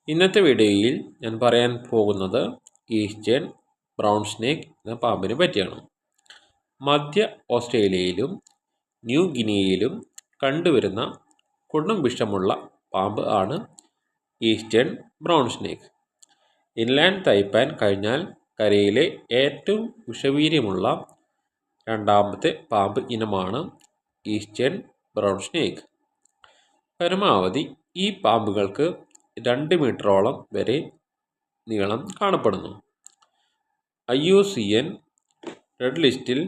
ഇന്നത്തെ വീഡിയോയിൽ ഞാൻ പറയാൻ പോകുന്നത് ഈസ്റ്റേൺ ബ്രൗൺ സ്നേക്ക് എന്ന പാമ്പിനെ പറ്റിയാണ്. മധ്യ ഓസ്ട്രേലിയയിലും ന്യൂ ഗിനിയയിലും കണ്ടുവരുന്ന കൊടും വിഷമുള്ള പാമ്പ് ആണ് ഈസ്റ്റേൺ ബ്രൗൺ സ്നേക്ക്. ഇൻലാൻഡ് തൈപ്പാൻ കഴിഞ്ഞാൽ കരയിലെ ഏറ്റവും വിഷവീര്യമുള്ള രണ്ടാമത്തെ പാമ്പ് ഇനമാണ് ഈസ്റ്റേൺ ബ്രൗൺ സ്നേക്ക്. പരമാവധി ഈ പാമ്പുകൾക്ക് 2 മീറ്ററോളം വരെ നീളം കാണപ്പെടുന്നു. IUCN റെഡ് ലിസ്റ്റിൽ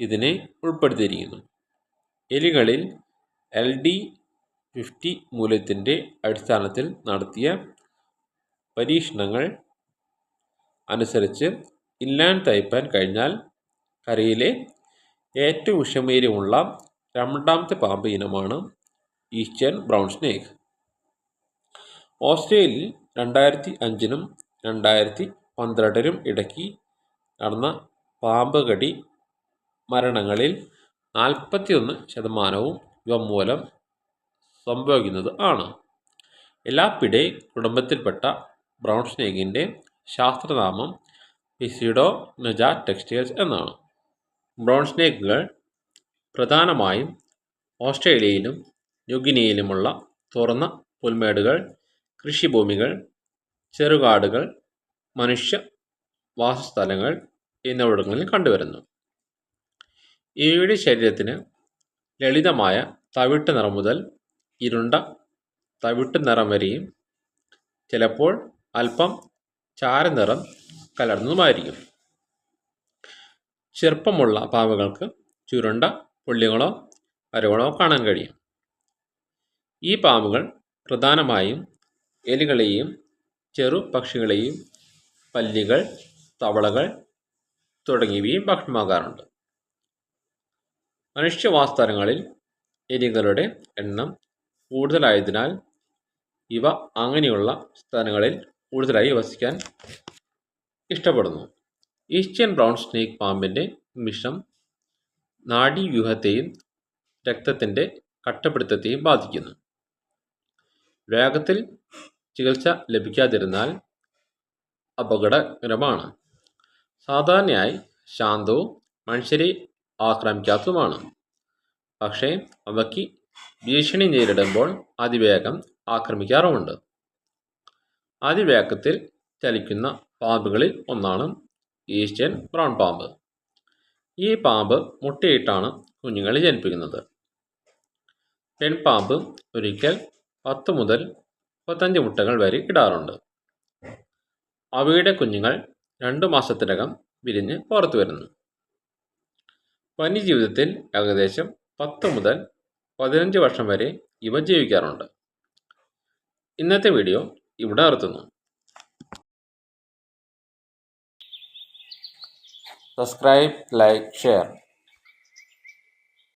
ഇതിനെ ഉൾപ്പെടുത്തിയിരിക്കുന്നു. എലികളിൽ LD50 മൂല്യത്തിൻ്റെ അടിസ്ഥാനത്തിൽ നടത്തിയ പരീക്ഷണങ്ങൾ അനുസരിച്ച് ഇൻലാൻഡ് തൈപ്പാൻ കഴിഞ്ഞാൽ കരയിലെ ഏറ്റവും വിഷമേറിയമുള്ള രണ്ടാമത്തെ പാമ്പ് ഇനമാണ് ഈസ്റ്റേൺ ബ്രൗൺ സ്നേക്ക്. ഓസ്ട്രേലിയയിൽ 2005-നും 2012-നും ഇടയ്ക്ക് നടന്ന പാമ്പ് കടി മരണങ്ങളിൽ 41% ഇവ മൂലം സംഭവിക്കുന്നത് ആണ്. എലാപ്പിഡേ കുടുംബത്തിൽപ്പെട്ട ബ്രൗൺ സ്നേക്കിൻ്റെ ശാസ്ത്രനാമം പിസിഡോനെജ ടെക്സ്റ്റൈൽസ് എന്നാണ്. ബ്രൗൺ സ്നേക്കുകൾ പ്രധാനമായും ഓസ്ട്രേലിയയിലും ന്യൂഗിനിയയിലുമുള്ള തുറന്ന പുൽമേടുകൾ, കൃഷിഭൂമികൾ, ചെറുകാടുകൾ, മനുഷ്യ വാസസ്ഥലങ്ങൾ എന്നിവിടങ്ങളിൽ കണ്ടുവരുന്നു. ഇവയുടെ ശരീരത്തിന് ലളിതമായ തവിട്ട് നിറം മുതൽ ഇരുണ്ട തവിട്ട് നിറം വരെയും ചിലപ്പോൾ അല്പം ചാരനിറം കലർന്നതുമായിരിക്കും. ചെറുപ്പമുള്ള പാമ്പുകൾക്ക് ചുരുണ്ട പുള്ളികളോ വരകളോ കാണാൻ കഴിയും. ഈ പാമ്പുകൾ പ്രധാനമായും എലികളെയും ചെറു പക്ഷികളെയും പല്ലികൾ, തവളകൾ തുടങ്ങിയവയും ഭക്ഷണമാകാറുണ്ട്. മനുഷ്യവാസസ്ഥലങ്ങളിൽ എലികളുടെ എണ്ണം കൂടുതലായതിനാൽ ഇവ അങ്ങനെയുള്ള സ്ഥലങ്ങളിൽ കൂടുതലായി വസിക്കാൻ ഇഷ്ടപ്പെടുന്നു. ഈസ്റ്റേൺ ബ്രൗൺ സ്നേക്ക് പാമ്പിൻ്റെ വിഷം നാഡീവ്യൂഹത്തെയും രക്തത്തിൻ്റെ കട്ടപിടുത്തത്തെയും ബാധിക്കുന്നു. വേഗത്തിൽ ചികിത്സ ലഭിക്കാതിരുന്നാൽ അപകടകരമാണ്. സാധാരണയായി ശാന്തവും മനുഷ്യരെ ആക്രമിക്കാത്തതുമാണ്. പക്ഷേ അവയ്ക്ക് ഭീഷണി നേരിടുമ്പോൾ അതിവേഗം ആക്രമിക്കാറുമുണ്ട്. അതിവേഗത്തിൽ ചലിക്കുന്ന പാമ്പുകളിൽ ഒന്നാണ് ഈസ്റ്റേൺ ബ്രൗൺ പാമ്പ്. ഈ പാമ്പ് മുട്ടയിട്ടാണ് കുഞ്ഞുങ്ങളെ ജനിപ്പിക്കുന്നത്. പെൺപാമ്പ് ഒരിക്കൽ 10 മുതൽ 35 മുട്ടകൾ വരെ ഇടാറുണ്ട്. അവയുടെ കുഞ്ഞുങ്ങൾ 2 മാസത്തിനകം വിരിഞ്ഞ് പുറത്തു വരുന്നു. വന്യജീവിതത്തിൽ ഏകദേശം 10 മുതൽ 15 വർഷം വരെ ഇവ ജീവിക്കാറുണ്ട്. ഇന്നത്തെ വീഡിയോ ഇവിടെ നിർത്തുന്നു. Subscribe, like, share.